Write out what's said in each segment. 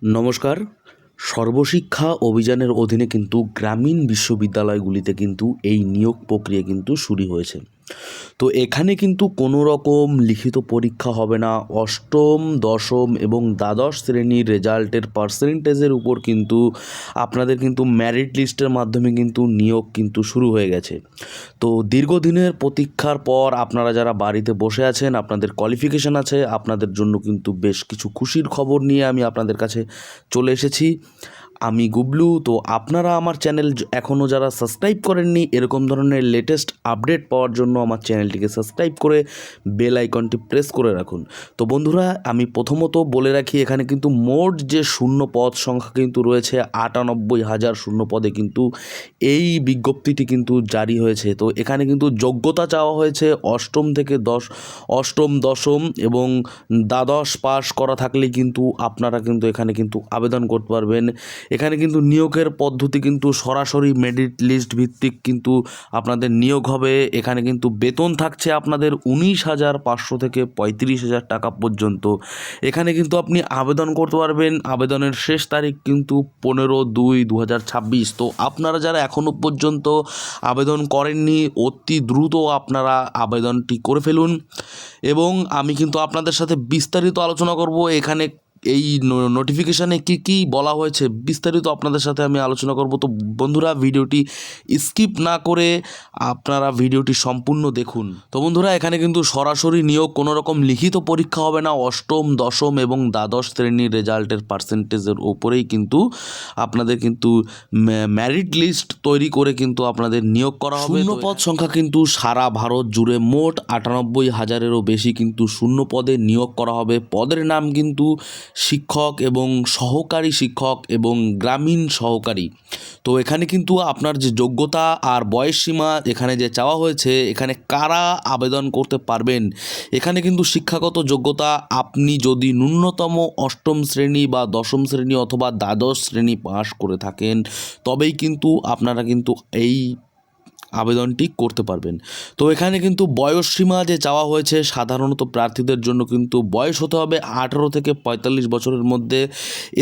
নমস্কার। সর্বশিক্ষা অভিযানের অধীনে কিন্তু গ্রামীণ বিশ্ববিদ্যালয়গুলিতে কিন্তু এই নিয়োগ প্রক্রিয়া কিন্তু শুরু হয়েছে। তো এখানে কিন্তু কোনো রকম লিখিত পরীক্ষা হবে না। অষ্টম, দশম এবং দ্বাদশ শ্রেণীর রেজাল্টের পার্সেন্টেজের উপর কিন্তু আপনাদের কিন্তু মেরিট লিস্টের মাধ্যমে কিন্তু নিয়োগ কিন্তু শুরু হয়ে গেছে। তো দীর্ঘদিনের প্রতীক্ষার পর আপনারা যারা বাড়িতে বসে আছেন, আপনাদের কোয়ালিফিকেশান আছে, আপনাদের জন্য কিন্তু বেশ কিছু খুশির খবর নিয়ে আমি আপনাদের কাছে চলে এসেছি। আমি গুবলু। তো আপনারা আমার চ্যানেল এখনও যারা সাবস্ক্রাইব করেননি, এরকম ধরনের লেটেস্ট আপডেট পাওয়ার জন্য আমার চ্যানেলটিকে সাবস্ক্রাইব করে বেল আইকনটি প্রেস করে রাখুন। তো বন্ধুরা, আমি প্রথমত বলে রাখি, এখানে কিন্তু মোট যে শূন্য পদ সংখ্যা কিন্তু রয়েছে ৯৮,০০০ শূন্য পদে কিন্তু এই বিজ্ঞপ্তিটি কিন্তু জারি হয়েছে। তো এখানে কিন্তু যোগ্যতা চাওয়া হয়েছে অষ্টম, দশম এবং দ্বাদশ পাস করা থাকলেই কিন্তু আপনারা কিন্তু এখানে কিন্তু আবেদন করতে পারবেন। এখানে কিন্তু নিয়োগের পদ্ধতি কিন্তু সরাসরি মেরিট লিস্ট ভিত্তিক কিন্তু আপনাদের নিয়োগ হবে। এখানে কিন্তু বেতন থাকছে আপনাদের ১৯,৫০০ থেকে ৩৫,০০০ টাকা পর্যন্ত। এখানে কিন্তু আপনি আবেদন করতে পারবেন। আবেদনের শেষ তারিখ কিন্তু ১৫/২/২০২৬। তো আপনারা যারা এখনও পর্যন্ত আবেদন করেননি, অতি দ্রুত আপনারা আবেদনটি করে ফেলুন। এবং আমি কিন্তু আপনাদের সাথে বিস্তারিত আলোচনা করব। এখানে এই নোটিফিকেশানে কি বলা হয়েছে বিস্তারিত আপনাদের সাথে আমি আলোচনা করব। তো বন্ধুরা, ভিডিওটি স্কিপ না করে আপনারা ভিডিওটি সম্পূর্ণ দেখুন। তো বন্ধুরা, এখানে কিন্তু সরাসরি নিয়োগ, কোনো রকম লিখিত পরীক্ষা হবে না। অষ্টম, দশম এবং দ্বাদশ শ্রেণীর রেজাল্টের পার্সেন্টেজের ওপরেই কিন্তু আপনাদের কিন্তু মেরিট লিস্ট তৈরি করে কিন্তু আপনাদের নিয়োগ করা হবে। শূন্য পদ সংখ্যা কিন্তু সারা ভারত জুড়ে মোট ৯৮,০০০-এরও বেশি কিন্তু শূন্য পদে নিয়োগ করা হবে। পদের নাম কিন্তু শিক্ষক এবং সহকারী শিক্ষক এবং গ্রামীণ সহকারী। তো এখানে কিন্তু আপনার যে যোগ্যতা আর বয়স সীমা এখানে যে চাওয়া হয়েছে, এখানে কারা আবেদন করতে পারবেন, এখানে কিন্তু শিক্ষাগত যোগ্যতা আপনি যদি ন্যূনতম অষ্টম শ্রেণী বা দশম শ্রেণী অথবা দ্বাদশ শ্রেণী পাস করে থাকেন, তবেই কিন্তু আপনারা কিন্তু এই আবেদনটি করতে পারবেন। তো এখানে কিন্তু বয়সসীমা যে চাওয়া হয়েছে, সাধারণত প্রার্থীদের জন্য কিন্তু বয়স হতে হবে ১৮ থেকে ৪৫ বছরের মধ্যে।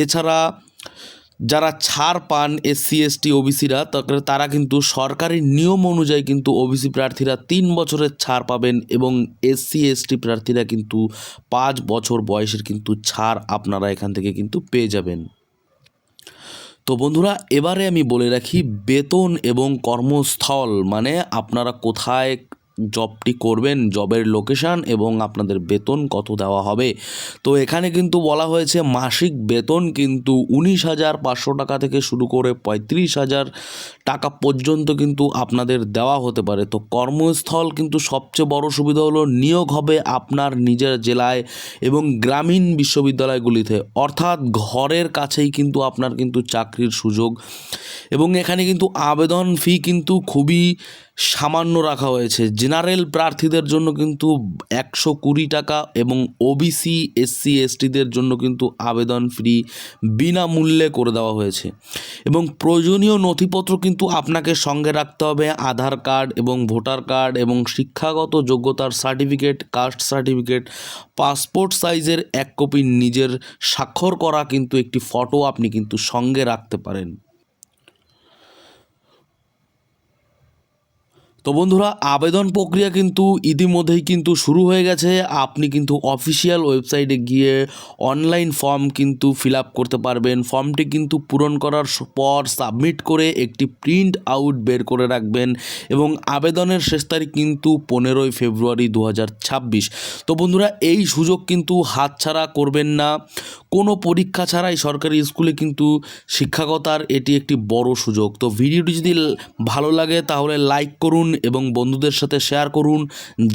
এছাড়া যারা ছাড় পান SC ST OBCরা, তারা কিন্তু সরকারি নিয়ম অনুযায়ী কিন্তু OBC প্রার্থীরা ৩ বছরের ছাড় পাবেন এবং SC ST প্রার্থীরা কিন্তু ৫ বছর বয়সের কিন্তু ছাড় আপনারা এখান থেকে কিন্তু পেয়ে যাবেন। তো বন্ধুরা, এবারে আমি বলে রাখি বেতন এবং কর্মস্থল, মানে আপনারা কোথায় জবটি করবেন, জবের লোকেশান এবং আপনাদের বেতন কত দেওয়া হবে। তো এখানে কিন্তু বলা হয়েছে মাসিক বেতন কিন্তু ১৯,৫০০ টাকা থেকে শুরু করে ৩৫,০০০ টাকা পর্যন্ত কিন্তু আপনাদের দেওয়া হতে পারে। তো কর্মস্থল কিন্তু সবচেয়ে বড় সুবিধা হলো নিয়োগ হবে আপনার নিজের জেলায় এবং গ্রামীণ বিশ্ববিদ্যালয়গুলিতে, অর্থাৎ ঘরের কাছেই কিন্তু আপনার কিন্তু চাকরির সুযোগ। এবং এখানে কিন্তু আবেদন ফি কিন্তু খুবই সামান্য রাখা হয়েছে। জেনারেল প্রার্থীদের জন্য কিন্তু ১২০ টাকা এবং OBC SC STদের জন্য কিন্তু আবেদন ফি বিনামূল্যে করে দেওয়া হয়েছে। এবং প্রয়োজনীয় নথিপত্র কিন্তু আপনাকে সঙ্গে রাখতে হবে আধার কার্ড এবং ভোটার কার্ড এবং শিক্ষাগত যোগ্যতার সার্টিফিকেট, কাস্ট সার্টিফিকেট, পাসপোর্ট সাইজের ১ কপি নিজের স্বাক্ষর করা কিন্তু একটি ফটো আপনি কিন্তু সঙ্গে রাখতে পারেন। তো বন্ধুরা, আবেদন প্রক্রিয়া কিন্তু ইতিমধ্যেই কিন্তু শুরু হয়ে গেছে। আপনি কিন্তু অফিসিয়াল ওয়েবসাইটে গিয়ে অনলাইন ফর্ম কিন্তু ফিল আপ করতে পারবেন। ফর্মটি কিন্তু পূরণ করার পর সাবমিট করে একটি প্রিন্ট আউট বের করে রাখবেন এবং আবেদনের শেষ তারিখ কিন্তু ১৫ই ফেব্রুয়ারি ২০২৬। তো বন্ধুরা, এই সুযোগ কিন্তু হাতছাড়া করবেন না। কোনো পরীক্ষা ছাড়াই সরকারি স্কুলে কিন্তু শিক্ষকতার এটি একটি বড় সুযোগ। তো ভিডিওটি যদি ভালো লাগে তাহলে লাইক করুন এবং বন্ধুদের সাথে শেয়ার করুন,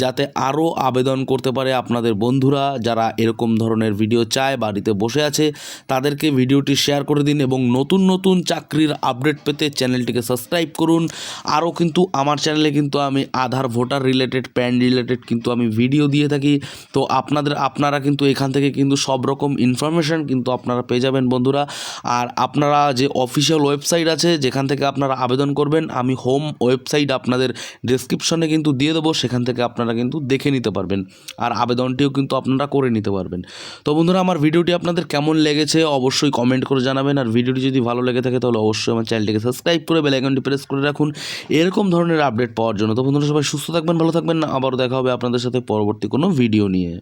যাতে আরও আবেদন করতে পারে আপনাদের বন্ধুরা যারা এরকম ধরনের ভিডিও চায়, বাড়িতে বসে আছে, তাদেরকে ভিডিওটি শেয়ার করে দিন। এবং নতুন নতুন চাকরির আপডেট পেতে চ্যানেলটিকে সাবস্ক্রাইব করুন। আরও কিন্তু আমার চ্যানেলে কিন্তু আমি আধার, ভোটার রিলেটেড, প্যান রিলেটেড কিন্তু আমি ভিডিও দিয়ে থাকি। তো আপনারা কিন্তু এখান থেকে কিন্তু সব রকম ইনফরমেশান কিন্তু আপনারা পেয়ে যাবেন বন্ধুরা। আর আপনারা যে অফিসিয়াল ওয়েবসাইট আছে যেখান থেকে আপনারা আবেদন করবেন, আমি হোম ওয়েবসাইট আপনাদের ডেসক্রিপশনে কিন্তু দিয়ে দেবো, সেখান থেকে আপনারা কিন্তু দেখে নিতে পারবেন আর আবেদনটিও কিন্তু আপনারা করে নিতে পারবেন। তো বন্ধুরা, আমার ভিডিওটি আপনাদের কেমন লেগেছে অবশ্যই কমেন্ট করে জানাবেন, আর ভিডিওটি যদি ভালো লেগে থাকে তাহলে অবশ্যই আমার চ্যানেলটিকে সাবস্ক্রাইব করে বেল আইকনটি প্রেস করে রাখুন এরকম ধরনের আপডেট পাওয়ার জন্য। তো বন্ধুরা, সবাই সুস্থ থাকবেন, ভালো থাকবেন, আবারও দেখা হবে আপনাদের সাথে পরবর্তী কোনো ভিডিও নিয়ে।